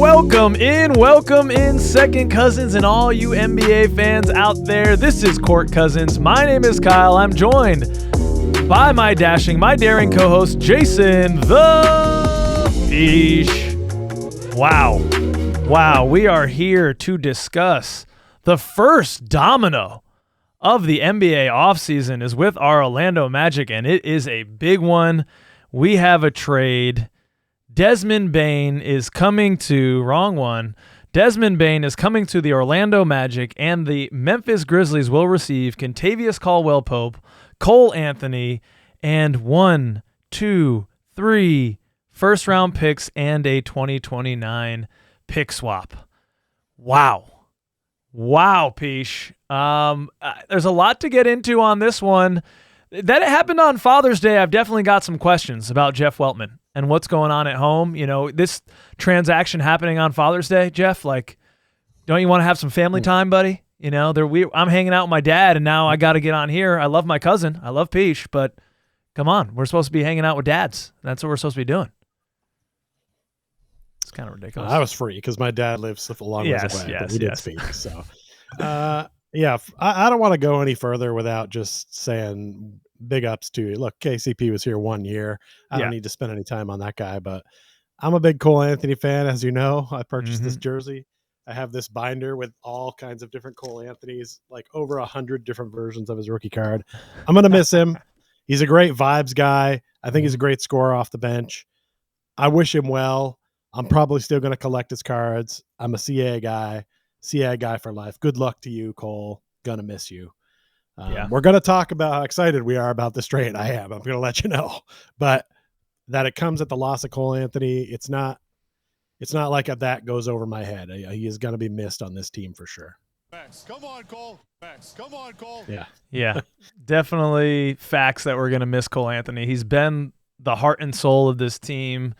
Welcome in, second cousins and all you NBA fans out there. This is Court Cousins. My name is Kyle. I'm joined by my daring co-host, Jason the Pich. Wow, we are here to discuss the first domino of the NBA offseason is with our Orlando Magic, and it is a big one. We have a trade. Desmond Bane is coming to the Orlando Magic, and the Memphis Grizzlies will receive Kentavious Caldwell-Pope, Cole Anthony, and 1, 2, 3 first-round picks and a 2029 pick swap. Wow, Pich. There's a lot to get into on this one. That it happened on Father's Day. I've definitely got some questions about Jeff Weltman and what's going on at home. You know, this transaction happening on Father's Day, Jeff, like, don't you want to have some family time, buddy? You know, I'm hanging out with my dad, and now I got to get on here. I love my cousin. I love Pich, but come on. We're supposed to be hanging out with dads. That's what we're supposed to be doing. It's kind of ridiculous. I was free because my dad lives a long ways away, but we did speak. So, I don't want to go any further without just saying big ups to you. Look, KCP was here 1 year. I don't need to spend any time on that guy, but I'm a big Cole Anthony fan. As you know, I purchased this jersey. I have this binder with all kinds of different Cole Anthonys, like over 100 different versions of his rookie card. I'm going to miss him. He's a great vibes guy. I think he's a great scorer off the bench. I wish him well. I'm probably still going to collect his cards. I'm a CA guy for life. Good luck to you, Cole. Gonna miss you. We're going to talk about how excited we are about this trade. I'm going to let you know, but that it comes at the loss of Cole Anthony. It's not like that goes over my head. He is going to be missed on this team for sure. Max, come on, Cole. Yeah. Definitely facts that we're going to miss Cole Anthony. He's been the heart and soul of this team.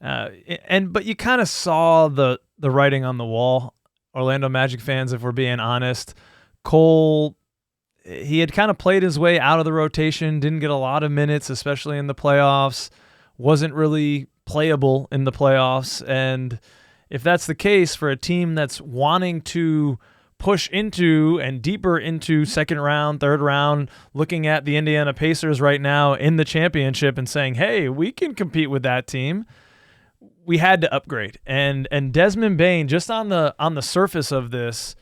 But you kind of saw the writing on the wall, Orlando Magic fans, if we're being honest. Cole, he had kind of played his way out of the rotation, didn't get a lot of minutes, especially in the playoffs, wasn't really playable in the playoffs. And if that's the case for a team that's wanting to push into and deeper into second round, third round, looking at the Indiana Pacers right now in the championship and saying, hey, we can compete with that team, we had to upgrade. And Desmond Bane, just on the surface of this,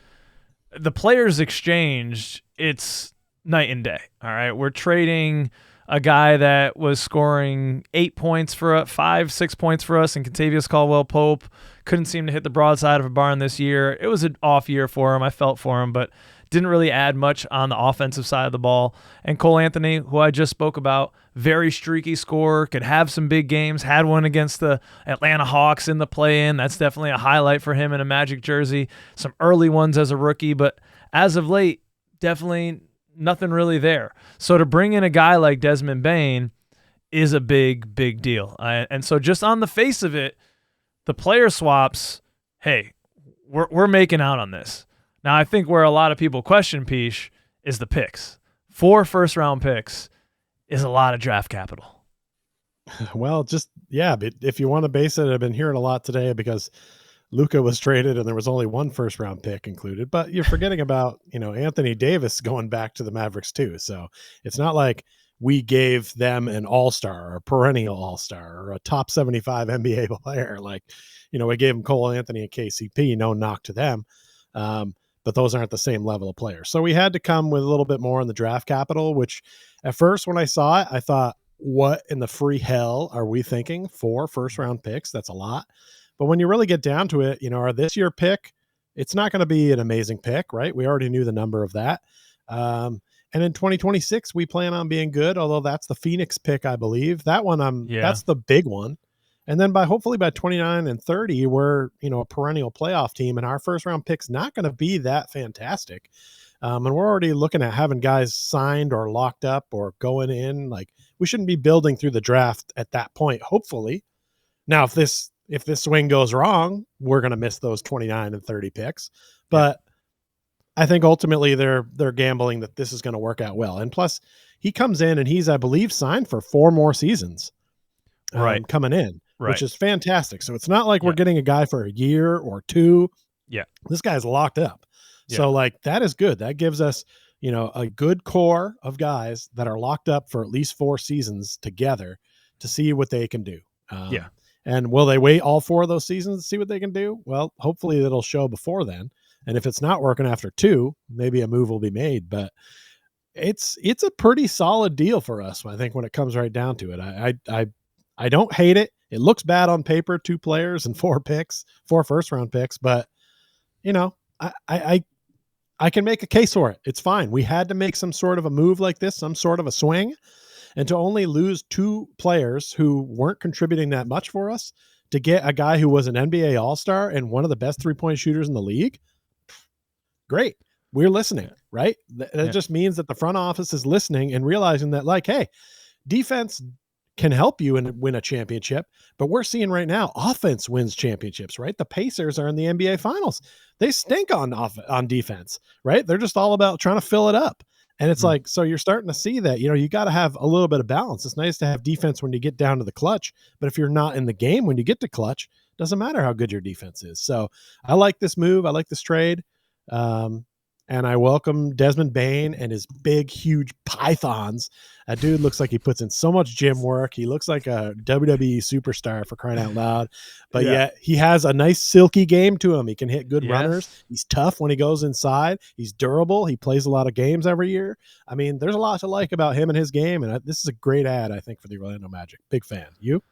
the players exchanged, it's night and day. All right, we're trading a guy that was scoring 8 points for us, 5-6 points for us, and Kentavious Caldwell-Pope couldn't seem to hit the broadside of a barn this year. It was an off year for him. I felt for him, but didn't really add much on the offensive side of the ball. And Cole Anthony, who I just spoke about, very streaky scorer, could have some big games, had one against the Atlanta Hawks in the play-in. That's definitely a highlight for him in a Magic jersey. Some early ones as a rookie, but as of late, definitely nothing really there. So to bring in a guy like Desmond Bane is a big, big deal. And so just on the face of it, the player swaps, hey, we're making out on this. Now, I think where a lot of people question Pich is the picks. 4 first-round picks is a lot of draft capital. Well, but if you want to base it, I've been hearing a lot today because Luka was traded and there was only 1 first-round pick included. But you're forgetting about, Anthony Davis going back to the Mavericks too. So it's not like we gave them an all-star or a perennial all-star or a top 75 NBA player. Like, we gave them Cole Anthony and KCP, no knock to them. But those aren't the same level of players. So we had to come with a little bit more in the draft capital, which at first when I saw it, I thought, what in the free hell are we thinking? 4 first-round picks? That's a lot. But when you really get down to it, our this year pick, it's not going to be an amazing pick, right? We already knew the number of that. And in 2026, we plan on being good, although that's the Phoenix pick, I believe. That one, that's the big one. And then hopefully by 29 and 30, we're, a perennial playoff team, and our first round pick's not going to be that fantastic. And we're already looking at having guys signed or locked up or going in. Like, we shouldn't be building through the draft at that point, hopefully. Now, if this swing goes wrong, we're going to miss those 29 and 30 picks. But I think ultimately they're gambling that this is going to work out well. And plus, he comes in and he's, I believe, signed for 4 more seasons coming in. which is fantastic. So it's not like we're getting a guy for a year or two. Yeah. This guy's locked up. Yeah. So like that is good. That gives us, a good core of guys that are locked up for at least 4 seasons together to see what they can do. And will they wait all 4 of those seasons to see what they can do? Well, hopefully it'll show before then. And if it's not working after 2, maybe a move will be made. But it's a pretty solid deal for us, I think, when it comes right down to it. I don't hate it. It looks bad on paper, 2 players and 4 first-round picks, but I can make a case for it. It's fine. We had to make some sort of a move like this, some sort of a swing, and to only lose 2 players who weren't contributing that much for us to get a guy who was an NBA All-Star and one of the best 3-point shooters in the league. Great. We're listening, right? That just means that the front office is listening and realizing that, like, hey, defense can help you and win a championship, but we're seeing right now offense wins championships, right? The Pacers are in the NBA Finals. They stink on defense, right? They're just all about trying to fill it up. And it's like, so you're starting to see that, you got to have a little bit of balance. It's nice to have defense when you get down to the clutch, but if you're not in the game when you get to clutch, doesn't matter how good your defense is. So I like this move. I like this trade. And I welcome Desmond Bane and his big, huge pythons. That dude looks like he puts in so much gym work. He looks like a WWE superstar, for crying out loud. But yet he has a nice silky game to him. He can hit good runners. He's tough when he goes inside. He's durable. He plays a lot of games every year. I mean, there's a lot to like about him and his game. And this is a great ad, I think, for the Orlando Magic. Big fan. You?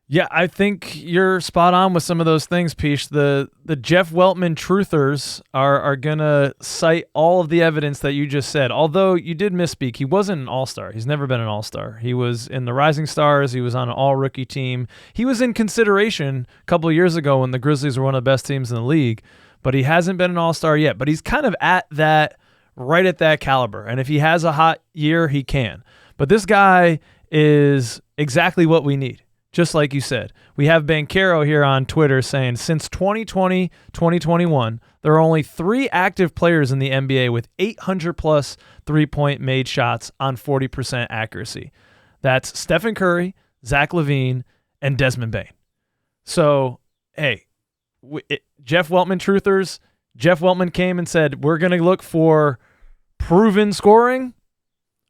Yeah, I think you're spot on with some of those things, Pich. The Jeff Weltman truthers are going to cite all of the evidence that you just said. Although you did misspeak. He wasn't an all-star. He's never been an all-star. He was in the Rising Stars. He was on an all-rookie team. He was in consideration a couple of years ago when the Grizzlies were one of the best teams in the league, but he hasn't been an all-star yet. But he's kind of right at that caliber. And if he has a hot year, he can. But this guy is exactly what we need. Just like you said, we have Banchero here on Twitter saying, since 2020, 2021, there are only 3 active players in the NBA with 800-plus three-point made shots on 40% accuracy. That's Stephen Curry, Zach LaVine, and Desmond Bane. So, hey, Jeff Weltman truthers, Jeff Weltman came and said, we're going to look for proven scoring.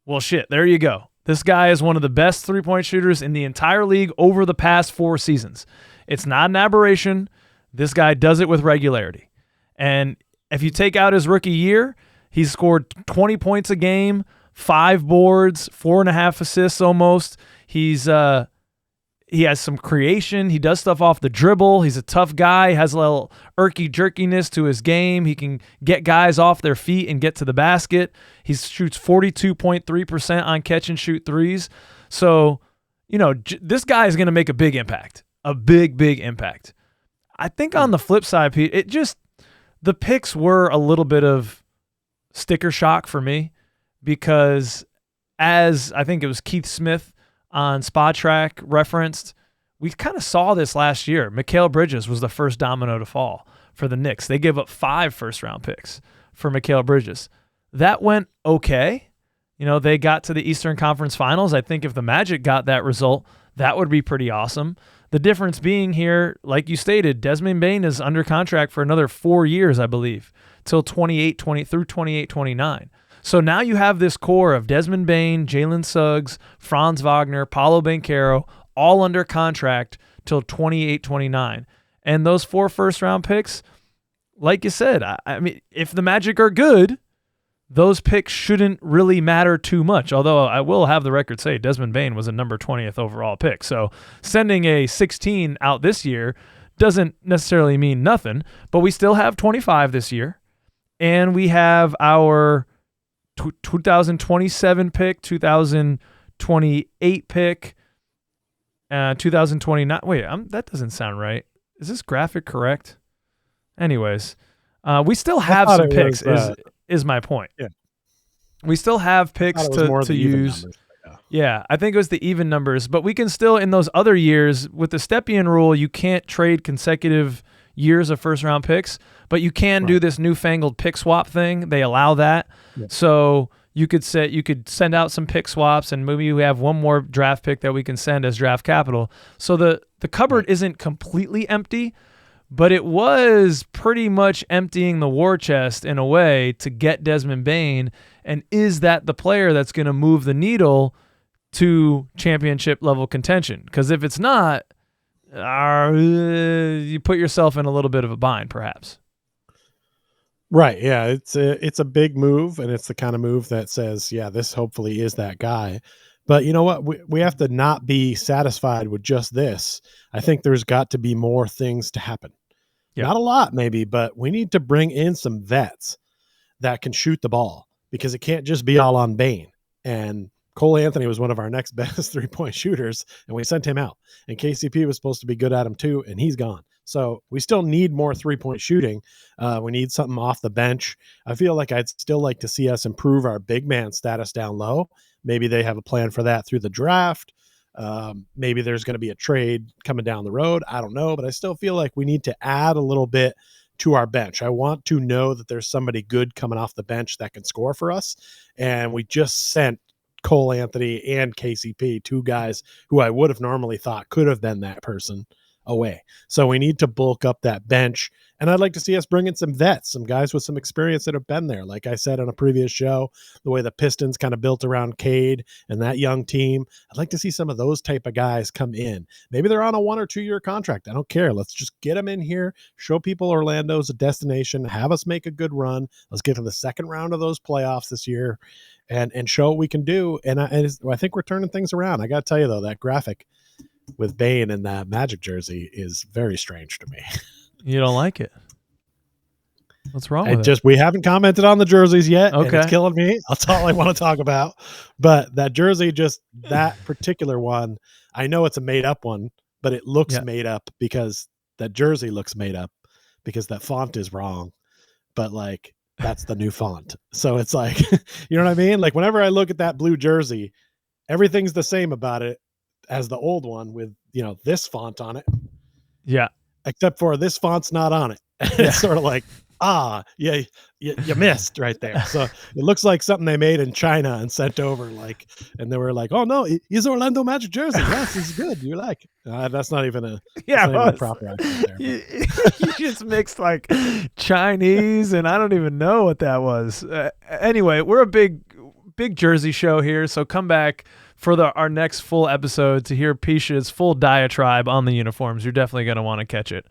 Well, shit, there you go. This guy is one of the best three-point shooters in the entire league over the past 4 seasons. It's not an aberration. This guy does it with regularity. And if you take out his rookie year, he's scored 20 points a game, 5 boards, 4.5 assists almost. He has some creation. He does stuff off the dribble. He's a tough guy. He has a little jerkiness to his game. He can get guys off their feet and get to the basket. He shoots 42.3% on catch and shoot threes. So, this guy is going to make a big impact, a big, big impact. I think on the flip side, Pete, the picks were a little bit of sticker shock for me because, as I think it was Keith Smith on Spot Track referenced, we kind of saw this last year. Mikal Bridges was the first domino to fall for the Knicks. They gave up 5 first-round picks for Mikal Bridges. That went okay. They got to the Eastern Conference Finals. I think if the Magic got that result, that would be pretty awesome. The difference being here, like you stated, Desmond Bane is under contract for another 4 years, I believe, till 28-29. So now you have this core of Desmond Bane, Jalen Suggs, Franz Wagner, Paolo Banchero, all under contract till 28-29. And those 4 first-round picks, like you said, I mean, if the Magic are good, those picks shouldn't really matter too much. Although I will have the record say Desmond Bane was a number 20th overall pick. So sending a 16 out this year doesn't necessarily mean nothing. But we still have 25 this year. And we have our 2027 pick, 2028 pick, 2029. Wait, that doesn't sound right. Is this graphic correct? Anyways, we still have some picks. Is my point? Yeah, we still have picks to use. Yeah, I think it was the even numbers, but we can still, in those other years with the Stepien rule, you can't trade consecutive years of first round picks, but you can do this newfangled pick swap thing. They allow that. Yeah. So you could send out some pick swaps, and maybe we have one more draft pick that we can send as draft capital. So the cupboard isn't completely empty, but it was pretty much emptying the war chest in a way to get Desmond Bane. And is that the player that's going to move the needle to championship level contention? Because if it's not, you put yourself in a little bit of a bind, perhaps. Right. Yeah. It's a big move, and it's the kind of move that says, yeah, this hopefully is that guy. But you know what? We have to not be satisfied with just this. I think there's got to be more things to happen. Yeah. Not a lot, maybe, but we need to bring in some vets that can shoot the ball, because it can't just be all on Bane. And Cole Anthony was one of our next best 3-point shooters, and we sent him out. And KCP was supposed to be good at him too, and he's gone. So we still need more 3-point shooting. We need something off the bench. I feel like I'd still like to see us improve our big man status down low. Maybe they have a plan for that through the draft. Maybe there's going to be a trade coming down the road. I don't know, but I still feel like we need to add a little bit to our bench. I want to know that there's somebody good coming off the bench that can score for us. And we just sent Cole Anthony and KCP, 2 guys who I would have normally thought could have been that person, away. So we need to bulk up that bench. And I'd like to see us bring in some vets, some guys with some experience that have been there. Like I said on a previous show, the way the Pistons kind of built around Cade and that young team, I'd like to see some of those type of guys come in. Maybe they're on a 1 or 2 year contract. I don't care. Let's just get them in here, show people Orlando's a destination, have us make a good run. Let's get to the second round of those playoffs this year and show what we can do. And I think we're turning things around. I got to tell you, though, that graphic with Bane and that Magic jersey is very strange to me. You don't like it? What's wrong with it? We haven't commented on the jerseys yet. Okay. And it's killing me. That's all I want to talk about. But that jersey, just that particular one, I know it's a made up one, but it looks made up because that jersey looks made up because that font is wrong. But like, that's the new font. So it's like, you know what I mean? Like whenever I look at that blue jersey, everything's the same about it as the old one with, this font on it. Yeah. Except for this font's not on it. It's sort of like, you missed right there. So it looks like something they made in China and sent over, and they were like, oh no, he's Orlando Magic jersey. Yes, he's good. You like, that's not even a proper accent there. You just mixed like Chinese and I don't even know what that was. Anyway, we're a big jersey show here. So come back for our next full episode to hear Pich's full diatribe on the uniforms. You're definitely going to want to catch it.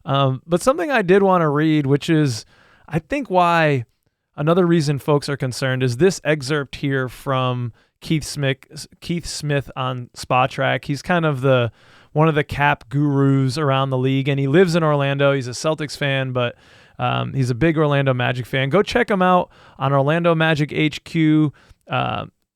But something I did want to read, which is, I think why another reason folks are concerned, is this excerpt here from Keith Smith on Spa Track. He's kind of one of the cap gurus around the league, and he lives in Orlando. He's a Celtics fan, but he's a big Orlando Magic fan. Go check him out on Orlando Magic HQ.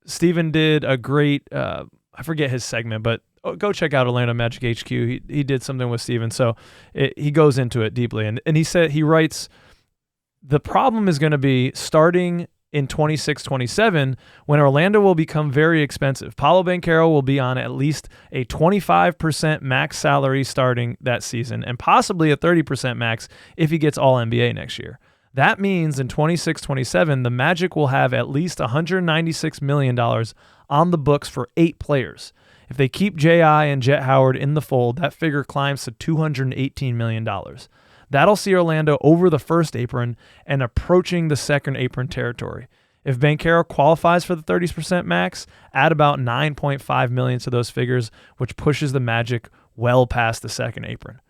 Steven did a great, I forget his segment, but go check out Orlando Magic HQ. He did something with Steven, so he goes into it deeply. And he writes, the problem is going to be starting in 26-27 when Orlando will become very expensive. Paolo Banchero will be on at least a 25% max salary starting that season, and possibly a 30% max if he gets all NBA next year. That means in 26-27, the Magic will have at least $196 million on the books for 8 players. If they keep J.I. and Jet Howard in the fold, that figure climbs to $218 million. That'll see Orlando over the first apron and approaching the second apron territory. If Banchero qualifies for the 30% max, add about $9.5 million to those figures, which pushes the Magic well past the second apron.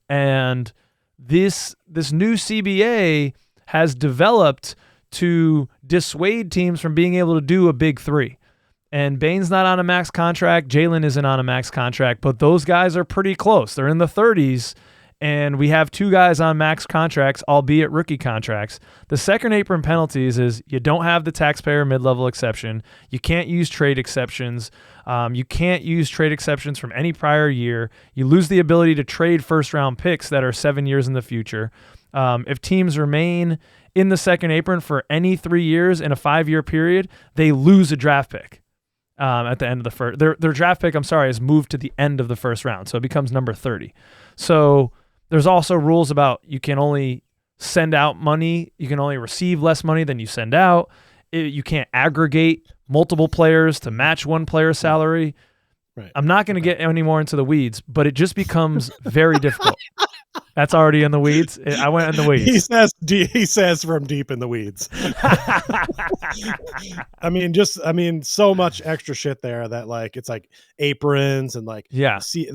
And this new CBA has developed to dissuade teams from being able to do a big 3. And Bane's not on a max contract. Jalen isn't on a max contract, but those guys are pretty close. They're in the 30s, and we have 2 guys on max contracts, albeit rookie contracts. The second apron penalties is you don't have the taxpayer mid-level exception. You can't use trade exceptions. You can't use trade exceptions from any prior year. You lose the ability to trade first-round picks that are 7 years in the future. If teams remain in the second apron for any 3 years in a 5-year period, they lose a draft pick at the end of the first. Their draft pick, is moved to the end of the first round, so it becomes number 30. So there's also rules about you can only send out money. You can only receive less money than you send out. You can't aggregate multiple players to match one player's salary. Right. I'm not going to get any more into the weeds, but it just becomes very difficult. That's already in the weeds. I went in the weeds. He says from deep in the weeds. I mean, so much extra shit there that like it's like aprons and like see,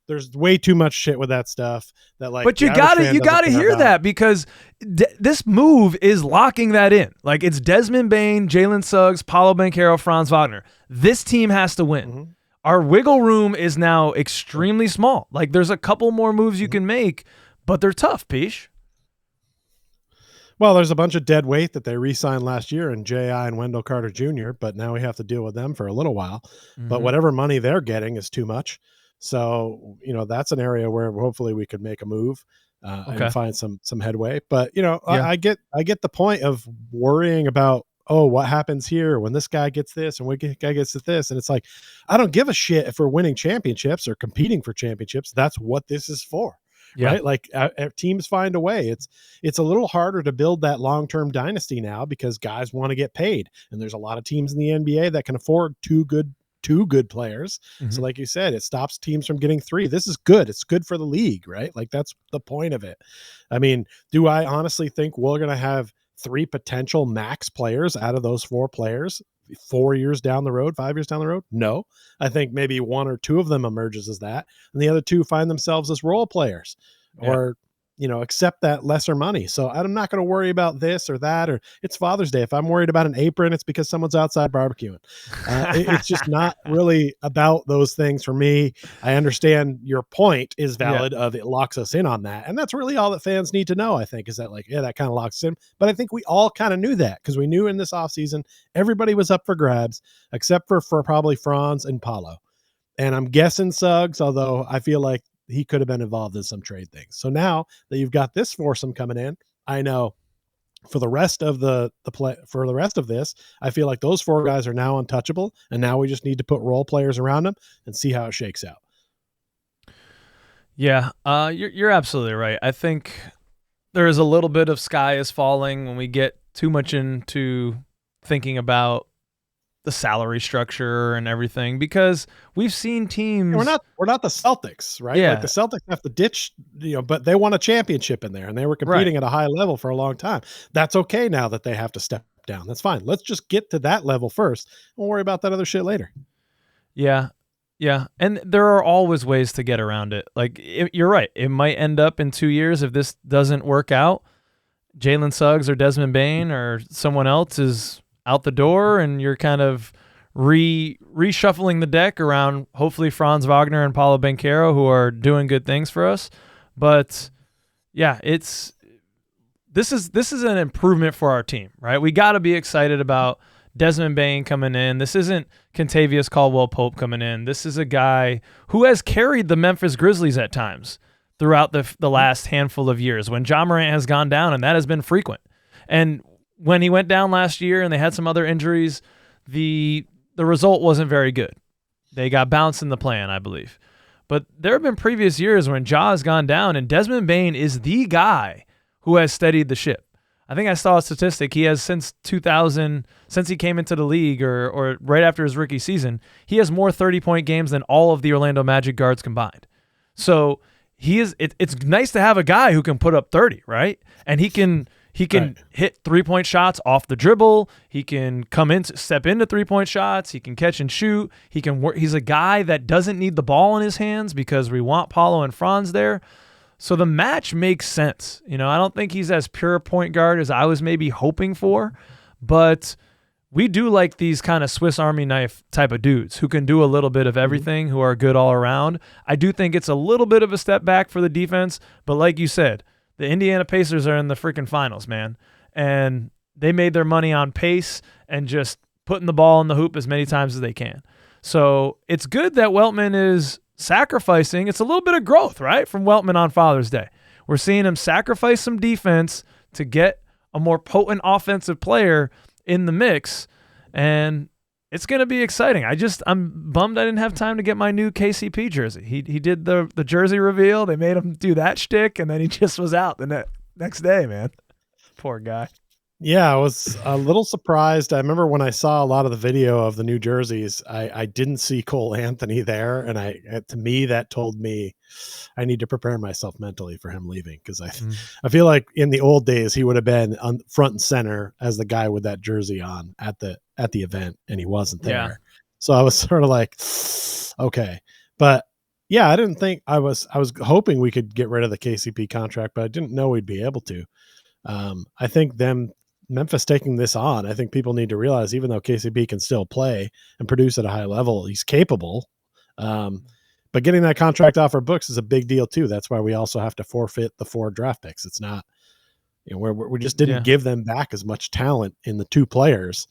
there's way too much shit with that stuff that like. But you gotta hear that because this move is locking that in. Like it's Desmond Bane, Jalen Suggs, Paulo Banchero, Franz Wagner. This team has to win. Mm-hmm. Our wiggle room is now extremely small. Like there's a couple more moves you can make, but they're tough, Pich. Well, there's a bunch of dead weight that they re-signed last year in J.I. and Wendell Carter Jr., but now we have to deal with them for a little while. Mm-hmm. But whatever money they're getting is too much. So, that's an area where hopefully we could make a move and find some headway. But, I get the point of worrying about, what happens here when this guy gets this and when this guy gets this. And it's like, I don't give a shit if we're winning championships or competing for championships. That's what this is for. Yeah. Right. Like teams find a way. It's a little harder to build that long-term dynasty now because guys want to get paid. And there's a lot of teams in the NBA that can afford two good players. Mm-hmm. So like you said, it stops teams from getting 3. This is good. It's good for the league, right? Like that's the point of it. I mean, do I honestly think we're going to have 3 potential max players out of those 4 players 4 years down the road, 5 years down the road? No. I think maybe 1 or 2 of them emerges as that, and the other 2 find themselves as role players or, accept that lesser money. So I'm not going to worry about this or that, or it's Father's Day. If I'm worried about an apron, it's because someone's outside barbecuing. It's just not really about those things for me. I understand your point is valid of it locks us in on that. And that's really all that fans need to know, I think, is that like, that kind of locks us in. But I think we all kind of knew that because we knew in this offseason, everybody was up for grabs except for probably Franz and Paulo. And I'm guessing Suggs, although I feel like he could have been involved in some trade things. So now that you've got this foursome coming in, I know for the rest of the play, for the rest of this, I feel like those 4 guys are now untouchable, and now we just need to put role players around them and see how it shakes out. Yeah, you're absolutely right. I think there is a little bit of sky is falling when we get too much into thinking about the salary structure and everything, because we've seen teams. We're not the Celtics, right? Yeah. Like the Celtics have to ditch, but they won a championship in there and they were competing at a high level for a long time. That's okay now that they have to step down. That's fine. Let's just get to that level first. We'll worry about that other shit later. Yeah. Yeah. And there are always ways to get around it. Like you're right. It might end up in 2 years if this doesn't work out. Jalen Suggs or Desmond Bane or someone else is out the door, and you're kind of reshuffling the deck around hopefully Franz Wagner and Paulo Banchero, who are doing good things for us. But yeah, this is an improvement for our team, right? We got to be excited about Desmond Bane coming in. This isn't Kentavious Caldwell-Pope coming in. This is a guy who has carried the Memphis Grizzlies at times throughout the last handful of years when Ja Morant has gone down, and that has been frequent. And when he went down last year and they had some other injuries, the result wasn't very good. They got bounced in the plan, I believe. But there have been previous years when Ja has gone down, and Desmond Bane is the guy who has steadied the ship. I think I saw a statistic. He has since 2000, since he came into the league or right after his rookie season, he has more 30-point games than all of the Orlando Magic guards combined. So it's nice to have a guy who can put up 30, right? And he can hit 3-point shots off the dribble. He can step into 3-point shots. He can catch and shoot. He can work. He's a guy that doesn't need the ball in his hands because we want Paulo and Franz there. So the match makes sense. I don't think he's as pure a point guard as I was maybe hoping for, but we do like these kind of Swiss Army knife type of dudes who can do a little bit of everything, who are good all around. I do think it's a little bit of a step back for the defense, but like you said, the Indiana Pacers are in the freaking finals, man. And they made their money on pace and just putting the ball in the hoop as many times as they can. So it's good that Weltman is sacrificing. It's a little bit of growth, right, from Weltman on Father's Day. We're seeing him sacrifice some defense to get a more potent offensive player in the mix, and it's going to be exciting. I'm bummed I didn't have time to get my new KCP jersey. He did the jersey reveal. They made him do that shtick, and then he just was out the next day, man. Poor guy. Yeah, I was a little surprised. I remember when I saw a lot of the video of the new jerseys, I didn't see Cole Anthony there, and to me that told me I need to prepare myself mentally for him leaving, because I feel like in the old days he would have been on front and center as the guy with that jersey on at the event, and he wasn't there. Yeah. So I was sort of like, okay, but yeah, I was hoping we could get rid of the KCP contract, but I didn't know we'd be able to. I think Memphis taking this on, I think people need to realize, even though KCP can still play and produce at a high level, he's capable. But getting that contract off our books is a big deal too. That's why we also have to forfeit the 4 draft picks. It's not, we just didn't give them back as much talent in the 2 players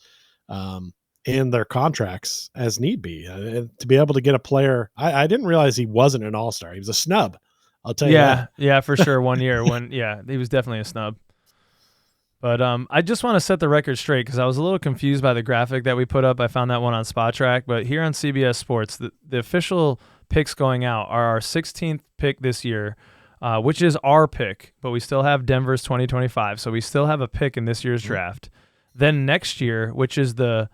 and their contracts as need be. To be able to get a player, I didn't realize he wasn't an all-star. He was a snub. I'll tell you that. Yeah, for sure. One year he was definitely a snub. But I just want to set the record straight, because I was a little confused by the graphic that we put up. I found that one on Spot Track. But here on CBS Sports, the official picks going out are our 16th pick this year, which is our pick. But we still have Denver's 2025. So we still have a pick in this year's draft. Then next year, which is the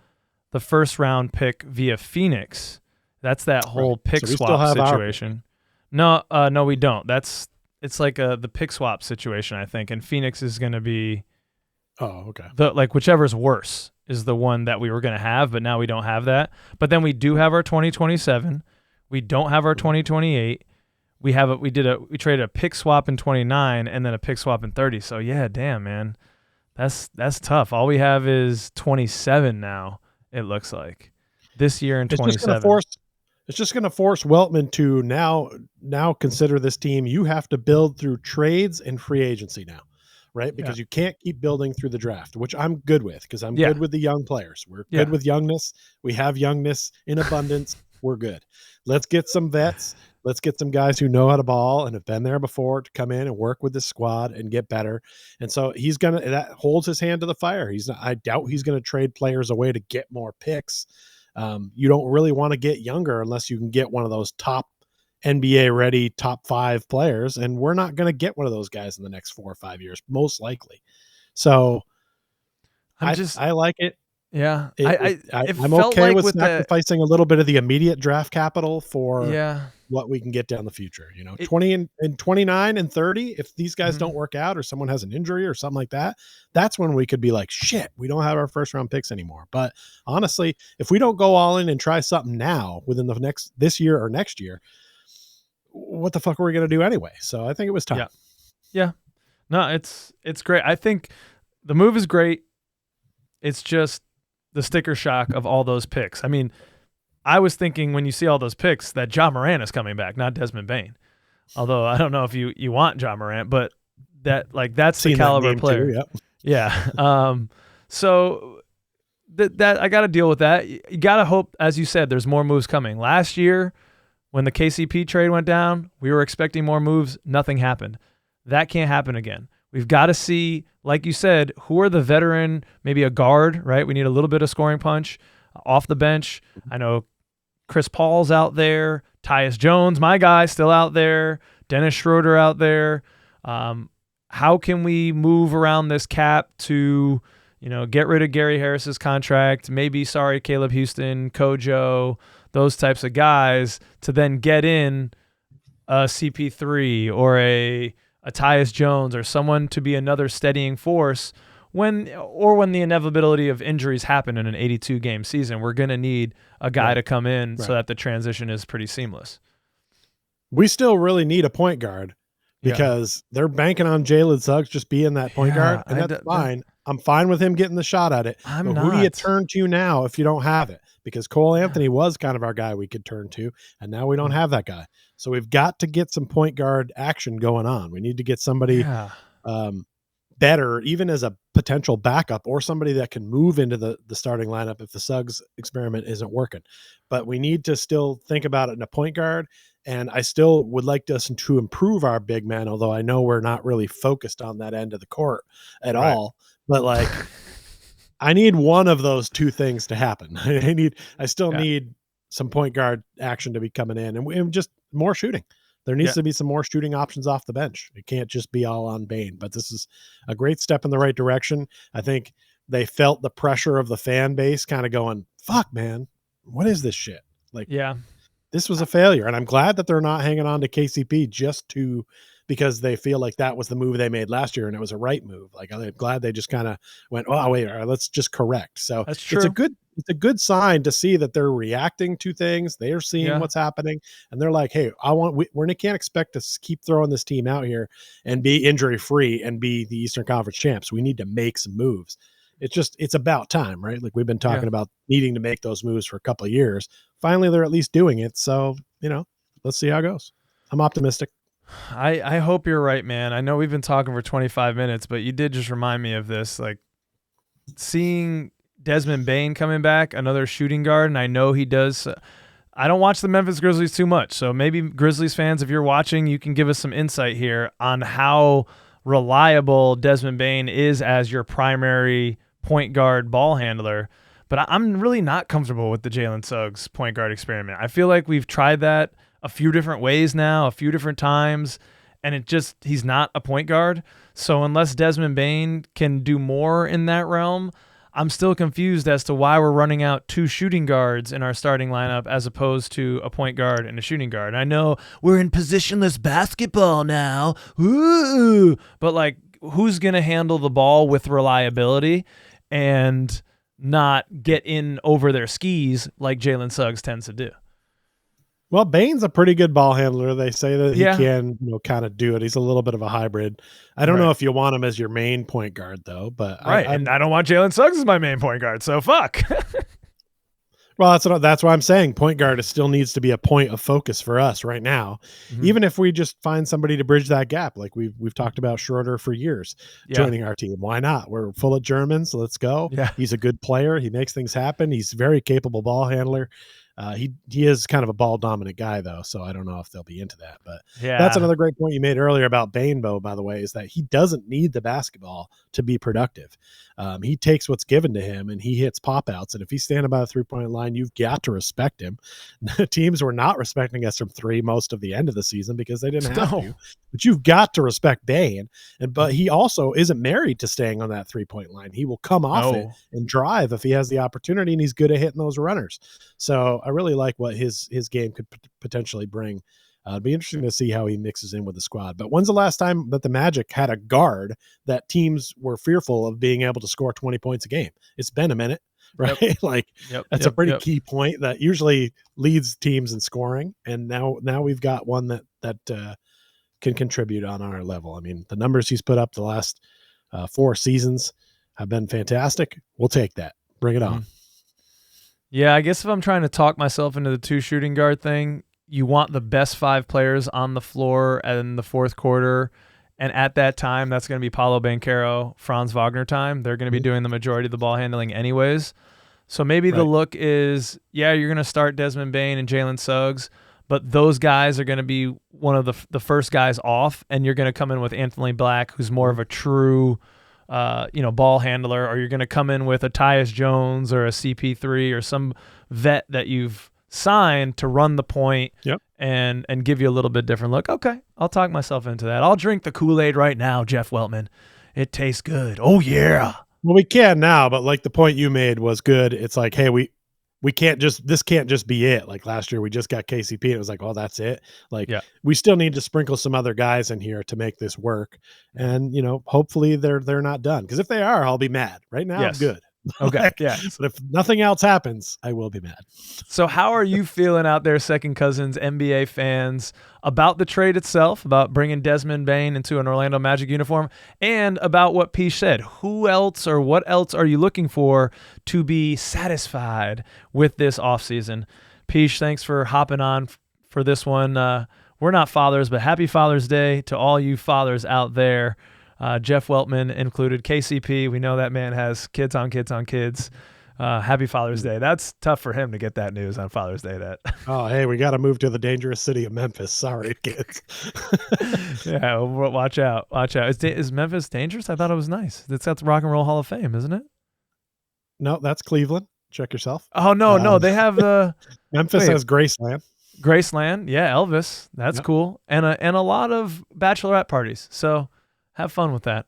first round pick via Phoenix, that's that whole pick swap situation. No, we don't. It's like the pick swap situation, I think. And Phoenix is going to be... Oh, okay. Whichever's worse is the one that we were going to have, but now we don't have that. But then we do have our 2027. We don't have our 2028. We traded a pick swap in 29 and then a pick swap in 30. So yeah, damn, man. That's tough. All we have is 27 now, it looks like. This year in 27. It's just going to force Weltman to now consider this team. You have to build through trades and free agency now. Right? Because you can't keep building through the draft, which I'm good with, because I'm good with the young players. We're good with youngness. We have youngness in abundance. We're good. Let's get some vets. Let's get some guys who know how to ball and have been there before to come in and work with this squad and get better. And so that holds his hand to the fire. I doubt he's going to trade players away to get more picks. You don't really want to get younger unless you can get one of those top NBA ready top 5 players, and we're not going to get one of those guys in the next 4 or 5 years, most likely. So I like it. Yeah. I'm okay with sacrificing a little bit of the immediate draft capital for what we can get down the future. 20 and 29 and 30, if these guys don't work out or someone has an injury or something like that, that's when we could be like, shit, we don't have our first round picks anymore. But honestly, if we don't go all in and try something now within this year or next year, what the fuck are we going to do anyway? So I think it was time. Yeah. No, it's great. I think the move is great. It's just the sticker shock of all those picks. I mean, I was thinking when you see all those picks that Ja Morant is coming back, not Desmond Bane. Although I don't know if you want Ja Morant, but that's the caliber player. Too, yeah. So that I got to deal with that. You got to hope, as you said, there's more moves coming. Last year, when the KCP trade went down, we were expecting more moves. Nothing happened. That can't happen again. We've got to see, like you said, who are the veteran, maybe a guard, right? We need a little bit of scoring punch off the bench. I know Chris Paul's out there. Tyus Jones, my guy, still out there. Dennis Schroeder out there. How can we move around this cap to, get rid of Gary Harris's contract? Maybe, Caleb Houston, Kojo, those types of guys, to then get in a CP3 or a Tyus Jones or someone to be another steadying force when the inevitability of injuries happen in an 82-game season. We're going to need a guy to come in so that the transition is pretty seamless. We still really need a point guard because they're banking on Jalen Suggs just being that point guard, and that's fine. I'm fine with him getting the shot at it. But who do you turn to now if you don't have it? Because Cole Anthony was kind of our guy we could turn to, and now we don't have that guy. So we've got to get some point guard action going on. We need to get somebody better, even as a potential backup, or somebody that can move into the starting lineup if the Suggs experiment isn't working. But we need to still think about it in a point guard, and I still would like us to improve our big man, although I know we're not really focused on that end of the court at all. But I need one of those two things to happen. I still need some point guard action to be coming in, and just more shooting. There needs to be some more shooting options off the bench. It can't just be all on Bane, but this is a great step in the right direction. I think they felt the pressure of the fan base kind of going, fuck, man, what is this shit? Like, this was a failure. And I'm glad that they're not hanging on to KCP because they feel like that was the move they made last year and it was a right move. Like, I'm glad they just kind of went, oh, wait, all right, let's just correct. So that's true. It's a good sign to see that they're reacting to things. They're seeing what's happening, and they're like, "Hey, we can't expect to keep throwing this team out here and be injury free and be the Eastern Conference champs. We need to make some moves. It's about time, right? Like we've been talking about needing to make those moves for a couple of years. Finally, they're at least doing it. So let's see how it goes. I'm optimistic. I hope you're right, man. I know we've been talking for 25 minutes, but you did just remind me of this, like seeing Desmond Bane coming back, another shooting guard, and I know he does. I don't watch the Memphis Grizzlies too much, so maybe Grizzlies fans, if you're watching, you can give us some insight here on how reliable Desmond Bane is as your primary point guard ball handler. But I'm really not comfortable with the Jalen Suggs point guard experiment. I feel like we've tried that a few different ways now, a few different times, and he's not a point guard. So unless Desmond Bane can do more in that realm, I'm still confused as to why we're running out 2 shooting guards in our starting lineup as opposed to a point guard and a shooting guard. And I know we're in positionless basketball now, but like, who's going to handle the ball with reliability and not get in over their skis like Jalen Suggs tends to do? Well, Bane's a pretty good ball handler. They say that he can, kind of do it. He's a little bit of a hybrid. I don't know if you want him as your main point guard, though. But and I don't want Jalen Suggs as my main point guard. So fuck. Well, that's why I'm saying point guard still needs to be a point of focus for us right now. Mm-hmm. Even if we just find somebody to bridge that gap, like we've talked about Schroeder for years joining our team. Why not? We're full of Germans. Let's go. Yeah. He's a good player. He makes things happen. He's a very capable ball handler. He is kind of a ball dominant guy though, so I don't know if they'll be into that. But that's another great point you made earlier about Banebo, by the way, is that he doesn't need the basketball to be productive. He takes what's given to him and he hits pop outs. And if he's standing by the 3-point line, you've got to respect him. Teams were not respecting us from 3 most of the end of the season because they didn't have to. But you've got to respect Bane. But he also isn't married to staying on that 3-point line. He will come off it and drive if he has the opportunity, and he's good at hitting those runners. So I really like what his game could potentially bring. It'd be interesting to see how he mixes in with the squad. But when's the last time that the Magic had a guard that teams were fearful of being able to score 20 points a game? It's been a minute, right? That's a pretty key point that usually leads teams in scoring. And now we've got one that can contribute on our level. I mean, the numbers he's put up the last 4 seasons have been fantastic. We'll take that. Bring it on. Yeah, I guess if I'm trying to talk myself into the 2 shooting guard thing, you want the best 5 players on the floor in the fourth quarter. And at that time, that's going to be Paolo Banchero, Franz Wagner time. They're going to be doing the majority of the ball handling anyways. So maybe the look is, you're going to start Desmond Bane and Jalen Suggs, but those guys are going to be one of the first guys off, and you're going to come in with Anthony Black, who's more of a true ball handler, or you're going to come in with a Tyus Jones or a CP3 or some vet that you've signed to run the point and give you a little bit different look. Okay, I'll talk myself into that. I'll drink the Kool-Aid right now, Jeff Weltman. It tastes good. Oh, yeah. Well, we can now, but like the point you made was good. It's like, hey, we can't this can't just be it. Like last year, we just got KCP and it was like, oh, that's it. Like we still need to sprinkle some other guys in here to make this work. And, hopefully they're not done. Because if they are, I'll be mad. Right now, I'm good. Okay. Yeah. But if nothing else happens, I will be mad. So how are you feeling out there, Second Cousins, NBA fans, about the trade itself, about bringing Desmond Bane into an Orlando Magic uniform, and about what Pich said? Who else or what else are you looking for to be satisfied with this offseason? Pich, thanks for hopping on for this one. We're not fathers, but happy Father's Day to all you fathers out there. Jeff Weltman included. KCP, we know that man has kids on kids on kids. Happy Father's Day. That's tough for him to get that news on Father's Day. Oh, hey, we got to move to the dangerous city of Memphis. Sorry, kids. Yeah, watch out. Watch out. Is Memphis dangerous? I thought it was nice. It's got the Rock and Roll Hall of Fame, isn't it? No, that's Cleveland. Check yourself. Oh, no. They have the... Memphis has Graceland. Graceland, yeah, Elvis, that's cool, and a lot of bachelorette parties. So have fun with that.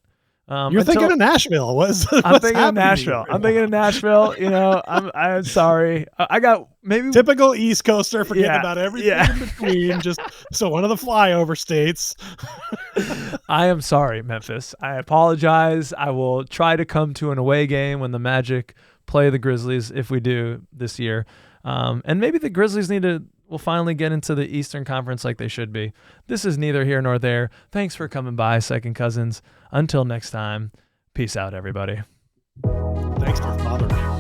You're thinking of Nashville. I'm thinking of Nashville. I'm thinking of Nashville. You know, I'm sorry. I got maybe typical East Coaster, forgetting about everything in between. Just so one of the flyover states. I am sorry, Memphis. I apologize. I will try to come to an away game when the Magic play the Grizzlies if we do this year. And maybe the Grizzlies will finally get into the Eastern Conference like they should be. This is neither here nor there. Thanks for coming by, Second Cousins. Until next time, peace out, everybody. Thanks for bothering me.